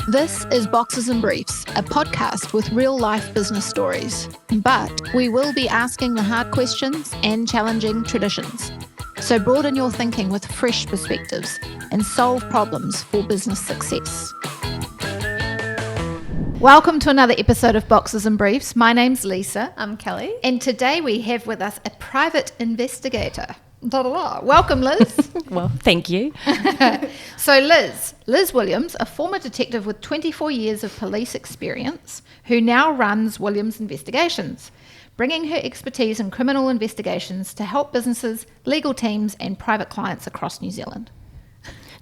This is Boxes and Briefs, a podcast with real-life business stories. But we will be asking the hard questions and challenging traditions. So broaden your thinking with fresh perspectives and solve problems for business success. Welcome to another episode of Boxes and Briefs. My name's Lisa. I'm Kelly. And today we have with us a private investigator. Welcome, Liz. Well, thank you. So Liz Williams, a former detective with 24 years of police experience, who now runs Williams Investigations, bringing her expertise in criminal investigations to help businesses, legal teams and private clients across New Zealand.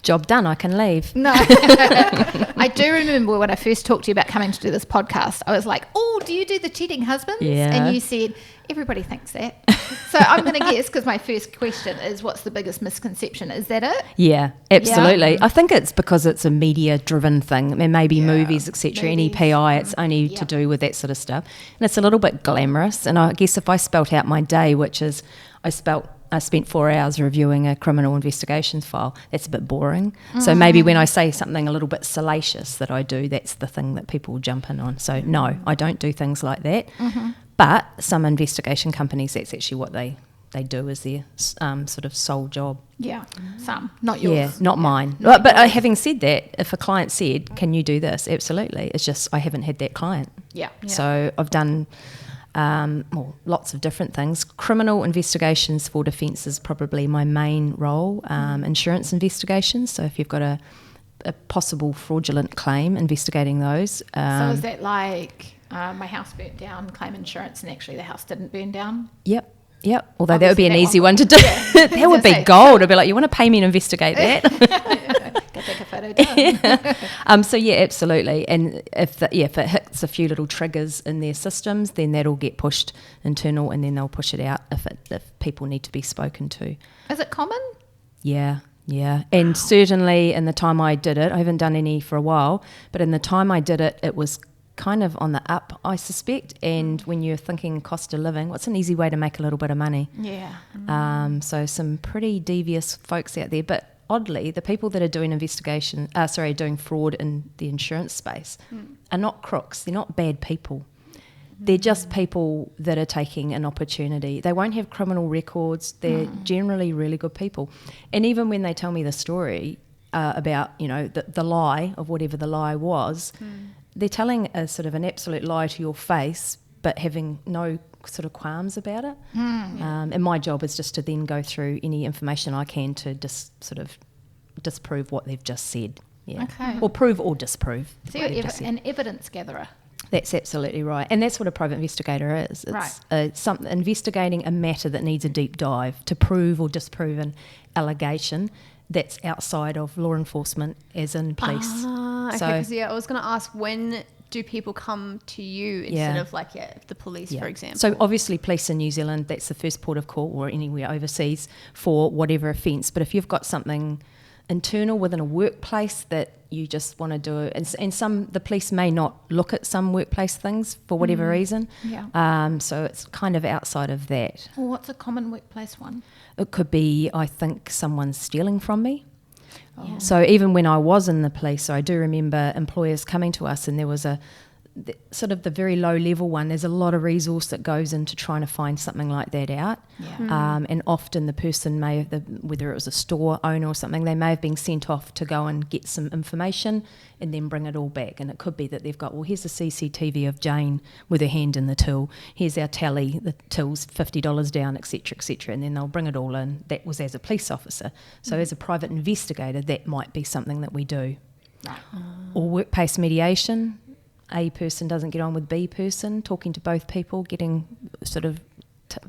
Job done, I can leave. No. I do remember when I first talked to you about coming to do this podcast, I was like, oh, do you do the cheating husbands? Yeah. And you said, everybody thinks that. So I'm going to guess, because my first question is, what's the biggest misconception? Is that it? Yeah, absolutely. Yeah. I think it's because it's a media-driven thing. I mean, maybe movies, etc. Any PI, it's only to do with that sort of stuff. And it's a little bit glamorous. And I guess if I spelt out my day, which is I spent 4 hours reviewing a criminal investigations file, that's a bit boring. So maybe when I say something a little bit salacious that I do, that's the thing that people will jump in on. So no, I don't do things like that. But some investigation companies, that's actually what they do as their sort of sole job. Yeah, some, not yours. Yeah, not mine. Not But yours. having said that, if a client said, can you do this? Absolutely. It's just I haven't had that client. Yeah. So I've done lots of different things. Criminal investigations for defence is probably my main role. Insurance investigations. So if you've got a possible fraudulent claim, investigating those. So is that like my house burnt down, claim insurance, and actually the house didn't burn down? Yep. Although Obviously that would be an that easy one- one to do. Yeah. That would be gold. I'd be like, you want to pay me to investigate that? Go take a photo down. So yeah, absolutely. And if it hits a few little triggers in their systems, then that'll get pushed internal, and then they'll push it out if people need to be spoken to. Is it common? Yeah. And certainly in the time I did it, I haven't done any for a while, but in the time I did it, it was kind of on the up, I suspect. And when you're thinking cost of living, what's an easy way to make a little bit of money? Yeah. So some pretty devious folks out there, but oddly, the people that are doing doing fraud in the insurance space are not crooks. They're not bad people. They're just people that are taking an opportunity. They won't have criminal records. They're generally really good people. And even when they tell me the story about, the lie of whatever the lie was, they're telling a sort of an absolute lie to your face, but having no sort of qualms about it. And my job is just to then go through any information I can to just sort of disprove what they've just said. Yeah. Okay. Or prove or disprove. So what they've you're just said. an evidence gatherer. That's absolutely right. And that's what a private investigator is. It's Right. Investigating a matter that needs a deep dive to prove or disprove an allegation that's outside of law enforcement, as in police. Okay, So- because I was going to ask, when do people come to you instead of the police, for example? So obviously police in New Zealand, that's the first port of call, or anywhere overseas for whatever offence. But if you've got something internal within a workplace that you just want to do, and the police may not look at some workplace things for whatever reason. Yeah. So it's kind of outside of that. Well, what's a common workplace one? It could be, I think, someone's stealing from me. Oh. So even when I was in the police, I do remember employers coming to us, and there was sort of the very low level one. There's a lot of resource that goes into trying to find something like that out. Yeah. And often the person may have, whether it was a store owner or something, they may have been sent off to go and get some information and then bring it all back. And it could be that they've got, well, here's the CCTV of Jane with her hand in the till. Here's our tally, the till's $50 down, etc., etc. And then they'll bring it all in. That was as a police officer. So as a private investigator, that might be something that we do. Right. Or workplace mediation. A person doesn't get on with B person, talking to both people, getting sort of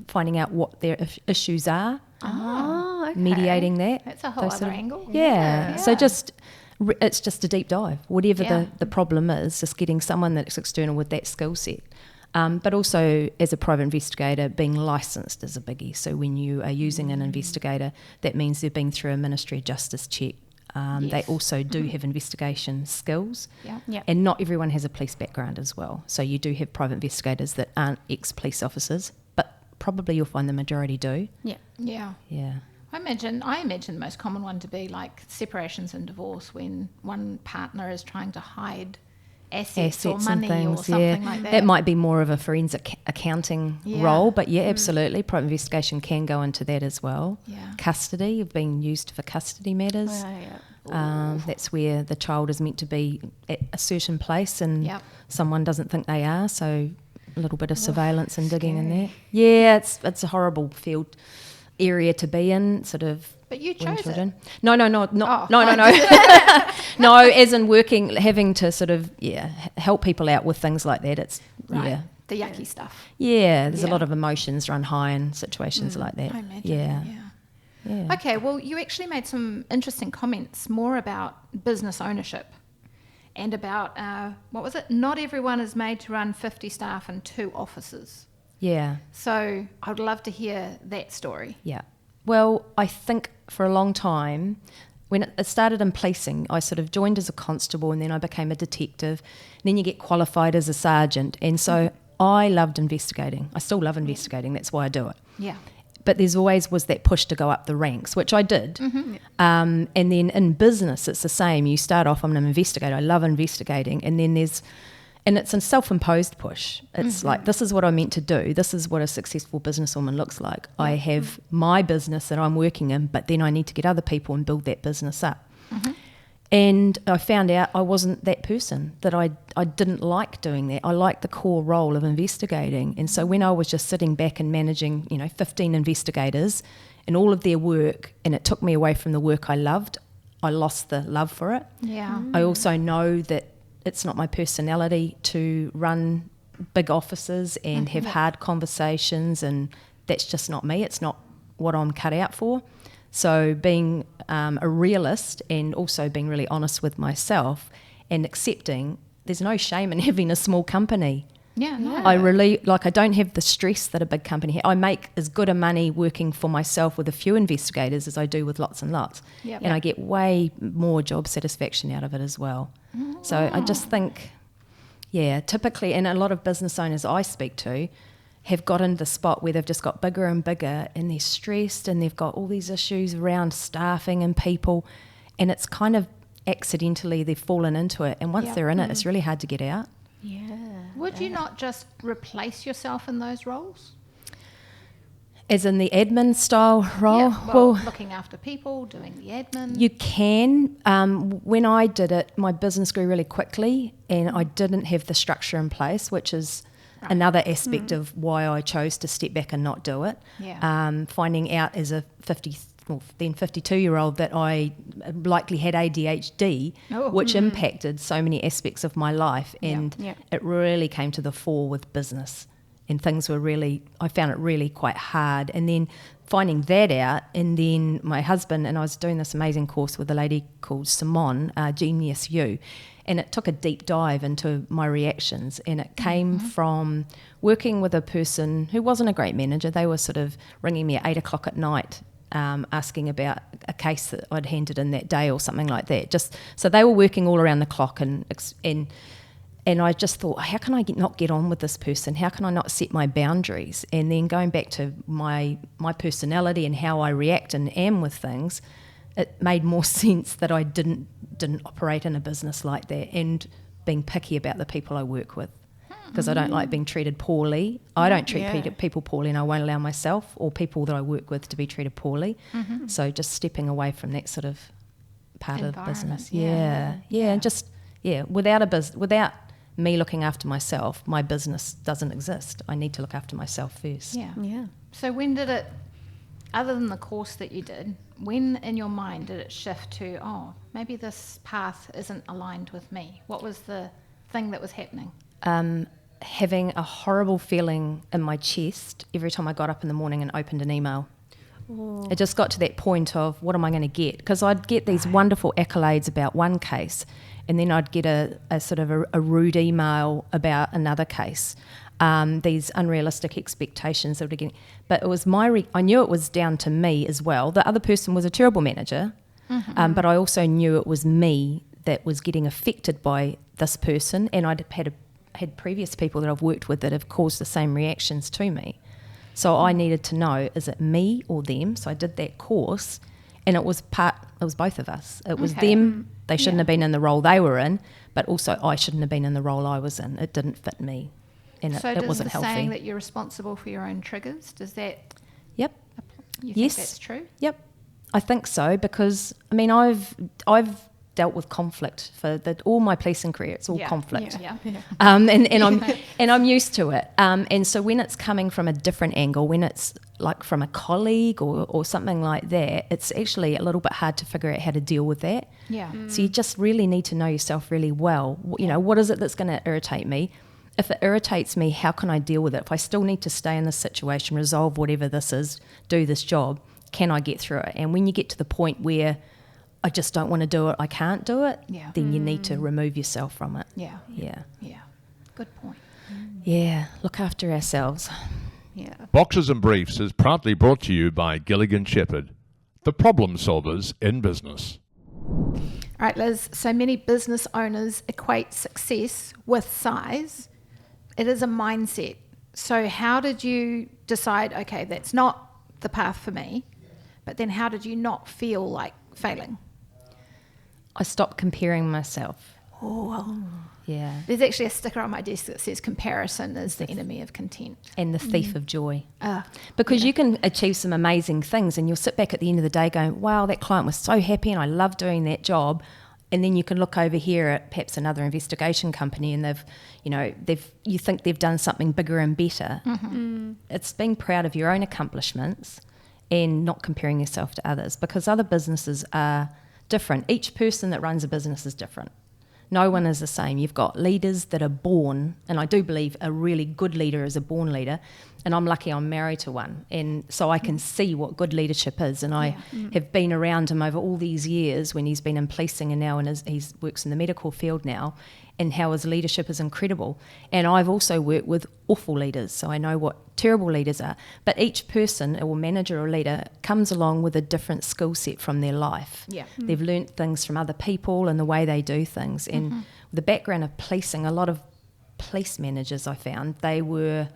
finding out what their issues are, okay. mediating that. That's a whole those other sort of- angle. Yeah. So Yeah. it's just a deep dive. Whatever Yeah. the problem is, just getting someone that's external with that skill set. But also, as a private investigator, being licensed is a biggie. So when you are using an investigator, that means they've been through a Ministry of Justice check. They Yes. also do have investigation skills. Yeah. And not everyone has a police background as well. So you do have private investigators that aren't ex-police officers, but probably you'll find the majority do. Yeah. Yeah. Yeah. I imagine the most common one to be like separations and divorce, when one partner is trying to hide assets or money and things, or something like that. That might be more of a forensic accounting role, but absolutely, private investigation can go into that as well. Yeah. Custody, being used for custody matters. That's where the child is meant to be at a certain place and someone doesn't think they are, so a little bit of surveillance and digging in there. Yeah, it's a horrible field area to be in, sort of. But you chose it. No. No, as in working, having to sort of, help people out with things like that. It's, the yucky stuff. Yeah, there's a lot of emotions run high in situations like that. I imagine, yeah. Okay, well, you actually made some interesting comments more about business ownership and about, what was it? Not everyone is made to run 50 staff and 2 offices. Yeah. So I would love to hear that story. Yeah. Well, I think for a long time, when it started in policing, I sort of joined as a constable and then I became a detective. And then you get qualified as a sergeant. And so I loved investigating. I still love investigating. That's why I do it. Yeah. But there's always was that push to go up the ranks, which I did. And then in business, it's the same. You start off, I'm an investigator. I love investigating. And then and it's a self-imposed push. It's like, this is what I'm meant to do. This is what a successful businesswoman looks like. I have my business that I'm working in, but then I need to get other people and build that business up. And I found out I wasn't that person, that I didn't like doing that. I liked the core role of investigating. And so when I was just sitting back and managing, 15 investigators and all of their work, and it took me away from the work I loved, I lost the love for it. Yeah. I also know that it's not my personality to run big offices and have hard conversations, and that's just not me. It's not what I'm cut out for. So being a realist and also being really honest with myself and accepting there's no shame in having a small company. Yeah. I really, I don't have the stress that a big company has. I make as good a money working for myself with a few investigators as I do with lots and lots. Yep. And I get way more job satisfaction out of it as well. So I just think, typically, and a lot of business owners I speak to have got into the spot where they've just got bigger and bigger and they're stressed and they've got all these issues around staffing and people, and it's kind of accidentally they've fallen into it, and once they're in it, it's really hard to get out. Would you not just replace yourself in those roles? As in the admin style role? Yeah, well, looking after people, doing the admin. You can. When I did it, my business grew really quickly and I didn't have the structure in place, which is another aspect of why I chose to step back and not do it. Yeah. Finding out as a 52-year-old that I likely had ADHD, which impacted so many aspects of my life, and it really came to the fore with business. And things were I found it really quite hard. And then finding that out, and then my husband, and I was doing this amazing course with a lady called Simone, Genius You, and it took a deep dive into my reactions, and it came from working with a person who wasn't a great manager. They were sort of ringing me at 8 o'clock at night, asking about a case that I'd handed in that day or something like that. So they were working all around the clock, and I just thought, how can I not get on with this person? How can I not set my boundaries? And then going back to my personality and how I react and am with things, it made more sense that I didn't operate in a business like that, and being picky about the people I work with, because I don't like being treated poorly. I don't treat people poorly, and I won't allow myself or people that I work with to be treated poorly. So just stepping away from that sort of part of business. And just without me looking after myself, my business doesn't exist. I need to look after myself first. Yeah. So when did it, other than the course that you did, when in your mind did it shift to, maybe this path isn't aligned with me? What was the thing that was happening? Having a horrible feeling in my chest every time I got up in the morning and opened an email. It just got to that point of, what am I going to get? Because I'd get these wonderful accolades about one case, and then I'd get a sort of a rude email about another case. These unrealistic expectations that were getting, but it was I knew it was down to me as well. The other person was a terrible manager, but I also knew it was me that was getting affected by this person, and I'd had previous people that I've worked with that have caused the same reactions to me. So I needed to know, is it me or them? So I did that course, and it was both of us. It was them. They shouldn't have been in the role they were in, but also I shouldn't have been in the role I was in. It didn't fit me, and it wasn't healthy. So saying that you're responsible for your own triggers, does that... Yep. You think that's true? Yep. I think so, because, I mean, I've dealt with conflict for all my policing career. It's all conflict. And I'm used to it. And so when it's coming from a different angle, when it's like from a colleague or something like that, it's actually a little bit hard to figure out how to deal with that. Yeah. So you just really need to know yourself really well. You know, what is it that's going to irritate me? If it irritates me, how can I deal with it? If I still need to stay in this situation, resolve whatever this is, do this job, can I get through it? And when you get to the point where I just don't want to do it, I can't do it, then you need to remove yourself from it. Yeah. Good point. Yeah, look after ourselves. Yeah. Boxes and Briefs is proudly brought to you by Gilligan Shepherd, the problem solvers in business. All right, Liz, so many business owners equate success with size. It is a mindset. So how did you decide, okay, that's not the path for me, but then how did you not feel like failing? I stopped comparing myself. Oh, yeah. There's actually a sticker on my desk that says comparison is the enemy of content. And the thief of joy. Because you can achieve some amazing things and you'll sit back at the end of the day going, wow, that client was so happy and I love doing that job. And then you can look over here at perhaps another investigation company and you think they've done something bigger and better. It's being proud of your own accomplishments and not comparing yourself to others, because other businesses are different. Each person that runs a business is different. No one is the same. You've got leaders that are born, and I do believe a really good leader is a born leader, and I'm lucky I'm married to one, and so I can see what good leadership is, and I have been around him over all these years when he's been in policing and now he works in the medical field now, and how his leadership is incredible. And I've also worked with awful leaders, so I know what terrible leaders are. But each person, or manager or leader, comes along with a different skill set from their life. Yeah. They've learnt things from other people and the way they do things. And the background of policing, a lot of police managers I found, they were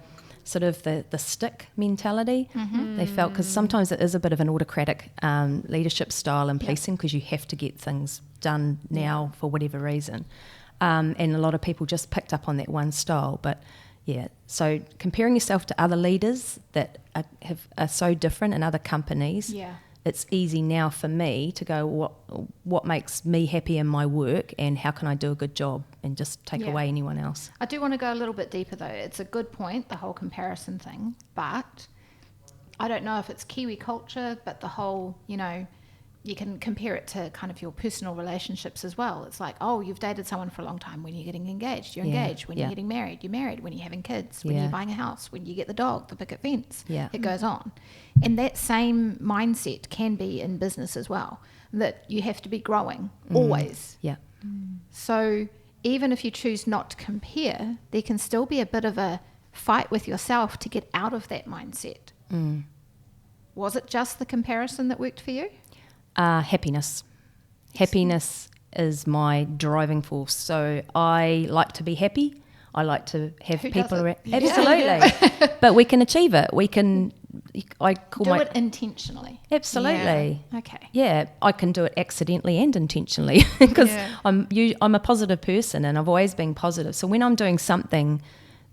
sort of the stick mentality. They felt, because sometimes it is a bit of an autocratic leadership style in policing, because you have to get things done now for whatever reason. And a lot of people just picked up on that one style. But yeah, so comparing yourself to other leaders that are so different in other companies, it's easy now for me to go, what makes me happy in my work and how can I do a good job, and just take away anyone else. I do want to go a little bit deeper though. It's a good point, the whole comparison thing, but I don't know if it's Kiwi culture, but the whole, you can compare it to kind of your personal relationships as well. It's like, oh, you've dated someone for a long time. When you're getting engaged, you're engaged. When you're getting married, you're married. When you're having kids, when you're buying a house, when you get the dog, the picket fence, it goes on. And that same mindset can be in business as well, that you have to be growing always. Yeah. So even if you choose not to compare, there can still be a bit of a fight with yourself to get out of that mindset. Was it just the comparison that worked for you? Happiness. Happiness is my driving force. So I like to be happy. I like to have people around. Absolutely. But we can achieve it. I call do it intentionally. Absolutely. Yeah. Okay. Yeah, I can do it accidentally and intentionally, because I'm a positive person and I've always been positive. So when I'm doing something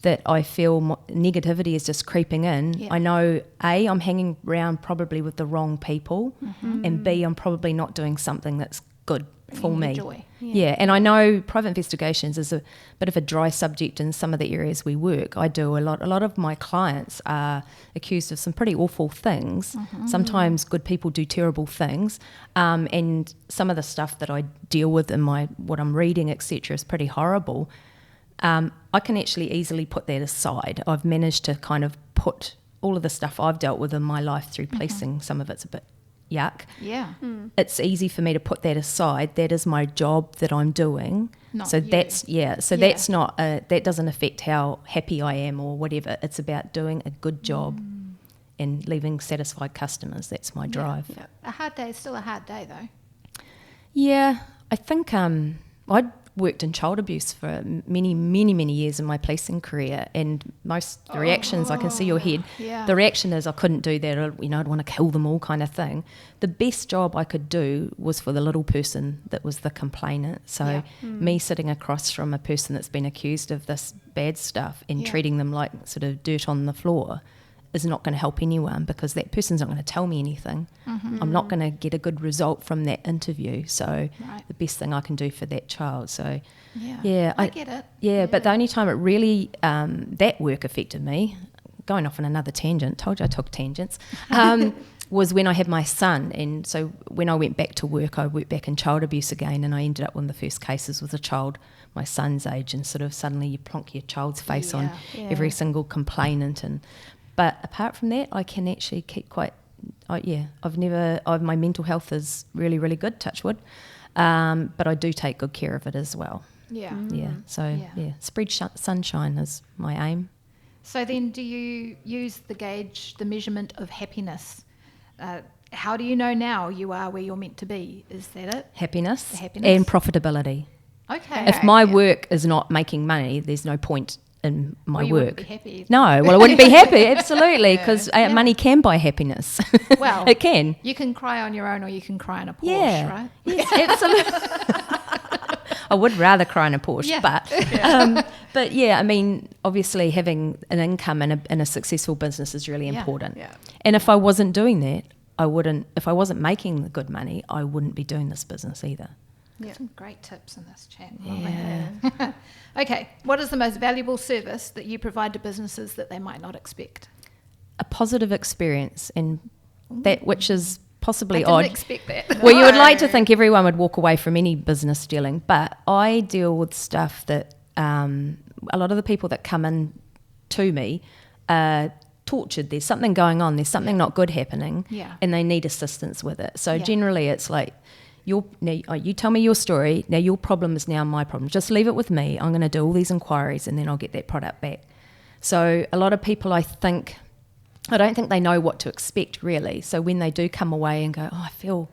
that I feel negativity is just creeping in, I know A, I'm hanging around probably with the wrong people, and B, I'm probably not doing something that's good for me. Joy. Yeah, and I know private investigations is a bit of a dry subject in some of the areas we work. I do a lot of my clients are accused of some pretty awful things. Sometimes good people do terrible things, and some of the stuff that I deal with in what I'm reading, etc., is pretty horrible. I can actually easily put that aside. I've managed to kind of put all of the stuff I've dealt with in my life through policing. Some of it's a bit yuck. Yeah. It's easy for me to put that aside. That is my job that I'm doing. Not so you. That's not that doesn't affect how happy I am or whatever. It's about doing a good job and leaving satisfied customers. That's my drive. Yeah. A hard day is still a hard day though. Yeah, I think I'd worked in child abuse for many, many, many years in my policing career, and most the reactions, I can see your head, the reaction is I couldn't do that, or, I'd want to kill them all kind of thing. The best job I could do was for the little person that was the complainant. So me sitting across from a person that's been accused of this bad stuff and treating them like sort of dirt on the floor is not going to help anyone, because that person's not going to tell me anything. I'm not going to get a good result from that interview. So the best thing I can do for that child. So I get it. Yeah, but the only time it really, that work affected me, going off on another tangent, told you I took tangents, was when I had my son. And so when I went back to work, I worked back in child abuse again, and I ended up one of the first cases with a child my son's age, and sort of suddenly you plonk your child's face on every single complainant. But apart from that, I can actually keep quite, my mental health is really, really good, touch wood. But I do take good care of it as well. Spread sunshine is my aim. So then do you use the measurement of happiness? How do you know now you are where you're meant to be? Is that it? Happiness and profitability. Okay. If my work is not making money, there's no point in my work. Wouldn't be happy. No, well, I wouldn't be happy, absolutely, because money can buy happiness. Well, it can. You can cry on your own, or you can cry in a Porsche, right? Yes, absolutely. I would rather cry in a Porsche, but I mean, obviously having an income and a successful business is really important. Yeah. And if I wasn't doing that, if I wasn't making the good money, I wouldn't be doing this business either. Yeah. Some great tips in this chat. Yeah. Okay, what is the most valuable service that you provide to businesses that they might not expect? A positive experience, and that which is possibly I odd. didn't expect that. Well, you would like to think everyone would walk away from any business dealing, but I deal with stuff that a lot of the people that come in to me are tortured. There's something going on. There's something not good happening, and they need assistance with it. So generally it's like, you tell me your story, now your problem is now my problem. Just leave it with me. I'm going to do all these inquiries and then I'll get that product back. So a lot of people, I don't think they know what to expect really. So when they do come away and go, I feel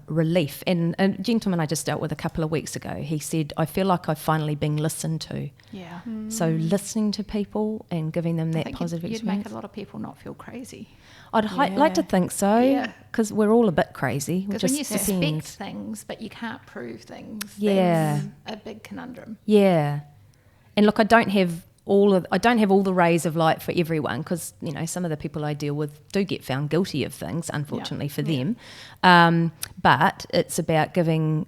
relief. And a gentleman I just dealt with a couple of weeks ago, he said, I feel like I've finally been listened to. Yeah. So listening to people and giving them that positive experience. You'd make a lot of people not feel crazy. I'd like to think so, because we're all a bit crazy. Because when you suspect things but you can't prove things, that's a big conundrum. Yeah. And look, I don't have all the rays of light for everyone, because some of the people I deal with do get found guilty of things, unfortunately for them. But it's about giving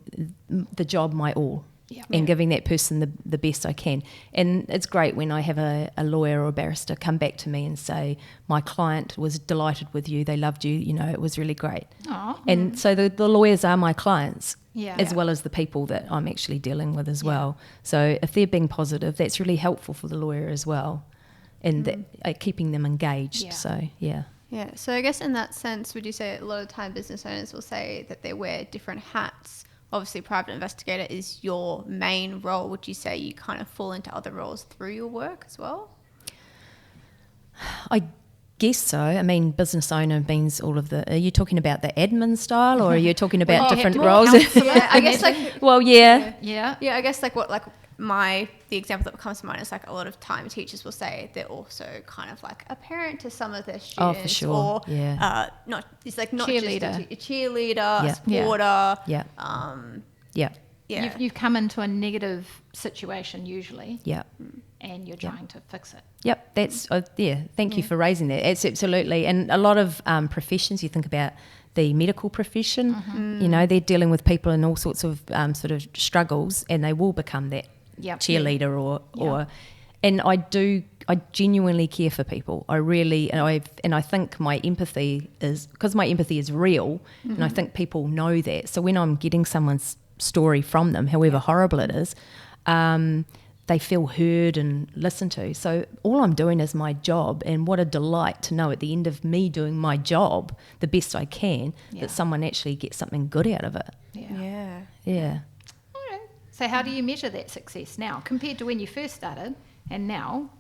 the job my all. And giving that person the best I can. And it's great when I have a lawyer or a barrister come back to me and say, my client was delighted with you, they loved you, it was really great. Aww. And so the lawyers are my clients, as well as the people that I'm actually dealing with as well. So if they're being positive, that's really helpful for the lawyer as well, and keeping them engaged. So, yeah. Yeah, so I guess in that sense, would you say a lot of time business owners will say that they wear different hats? Obviously, private investigator is your main role. Would you say you kind of fall into other roles through your work as well? I guess so. I mean, business owner means all of the... Are you talking about the admin style, or are you talking about different roles? I guess Well, yeah. Yeah, I guess the example that comes to mind is like a lot of time teachers will say they're also kind of like a parent to some of their students. Oh, for sure. Or cheerleader. Just a cheerleader, a supporter. Yeah. You've come into a negative situation usually. Yeah. And you're trying to fix it. Yep, that's thank you for raising that. It's absolutely, and a lot of professions, you think about the medical profession, they're dealing with people in all sorts of sort of struggles, and they will become that cheerleader or and I genuinely care for people. I really, and I think my empathy is, because my empathy is real, and I think people know that. So when I'm getting someone's story from them, however horrible it is, they feel heard and listened to. So all I'm doing is my job, and what a delight to know at the end of me doing my job the best I can that someone actually gets something good out of it. Yeah. All right. So how do you measure that success now compared to when you first started and now?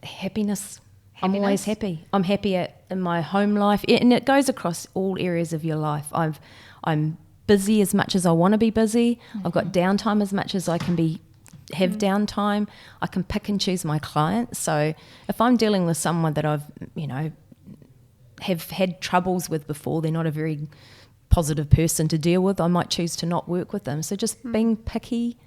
Happiness. I'm always happy. I'm happy in my home life, and it goes across all areas of your life. I'm busy as much as I want to be busy. I've got downtime as much as I can have downtime. I can pick and choose my clients. So if I'm dealing with someone that I've, have had troubles with before, they're not a very positive person to deal with, I might choose to not work with them. So just being picky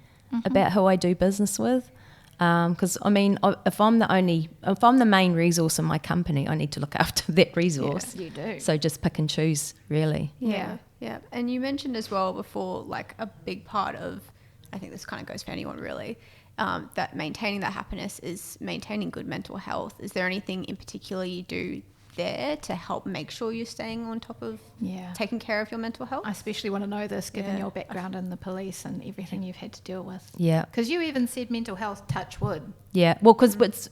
about who I do business with. Because if I'm the main resource in my company, I need to look after that resource. Yeah, you do. So just pick and choose, really. Yeah. And you mentioned as well before, like a big part of, I think this kind of goes for anyone really, that maintaining that happiness is maintaining good mental health. Is there anything in particular you do there to help make sure you're staying on top of taking care of your mental health? I especially want to know this, given your background in the police and everything you've had to deal with. Yeah. Because you even said mental health, touch wood. Yeah. Well, because it's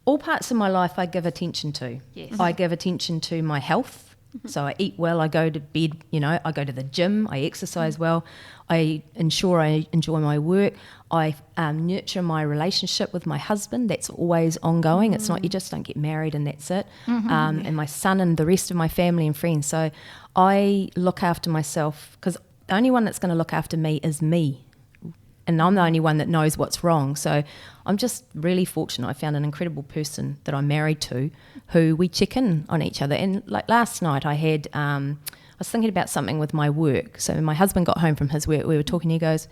all parts of my life I give attention to. Yes. I give attention to my health. So I eat well, I go to bed, I go to the gym, I exercise well, I ensure I enjoy my work, I nurture my relationship with my husband. That's always ongoing. It's not you just don't get married and that's it. And my son and the rest of my family and friends. So I look after myself, because the only one that's going to look after me is me. And I'm the only one that knows what's wrong. So I'm just really fortunate. I found an incredible person that I'm married to who we check in on each other. And like last night I was thinking about something with my work. So my husband got home from his work. We were talking. He goes,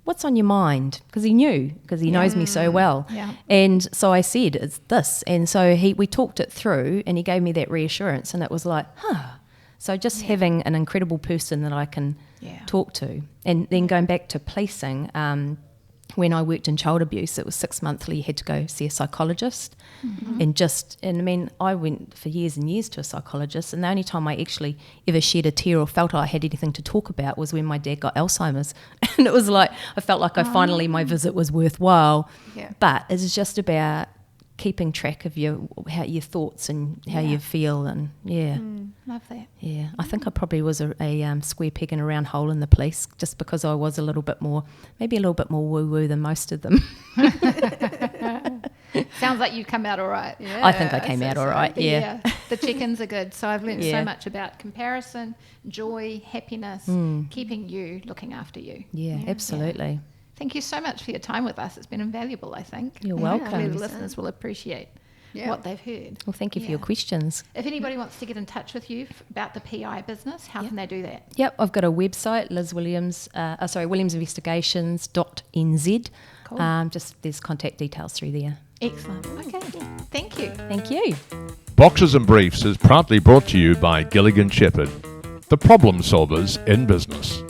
"What's on your mind?" Because he knew, because he knows me so well. Yeah. And so I said, "It's this." And so we talked it through and he gave me that reassurance. And it was like, So just having an incredible person that I can talk to. And then going back to policing, when I worked in child abuse, it was 6 monthly, you had to go see a psychologist. I went for years and years to a psychologist, and the only time I actually ever shed a tear or felt I had anything to talk about was when my dad got Alzheimer's. And it was like, I felt like my visit was worthwhile. Yeah. But it's just about keeping track of your thoughts and how you feel, and love that. Yeah, I think I probably was a square peg in a round hole in the police, just because I was maybe a little bit more woo-woo than most of them. Sounds like you come out all right. Yeah, I think I came out all right, yeah. The check-ins are good. So I've learned so much about comparison, joy, happiness, keeping you, looking after you. Yeah, absolutely. Yeah. Thank you so much for your time with us. It's been invaluable, I think. You're welcome. Hopefully the listeners will appreciate what they've heard. Well, thank you for your questions. If anybody wants to get in touch with you about the PI business, how can they do that? Yep, I've got a website, williamsinvestigations.nz. Cool. There's contact details through there. Excellent. Okay. Thank you. Thank you. Boxes and Briefs is proudly brought to you by Gilligan Shepherd, the problem solvers in business.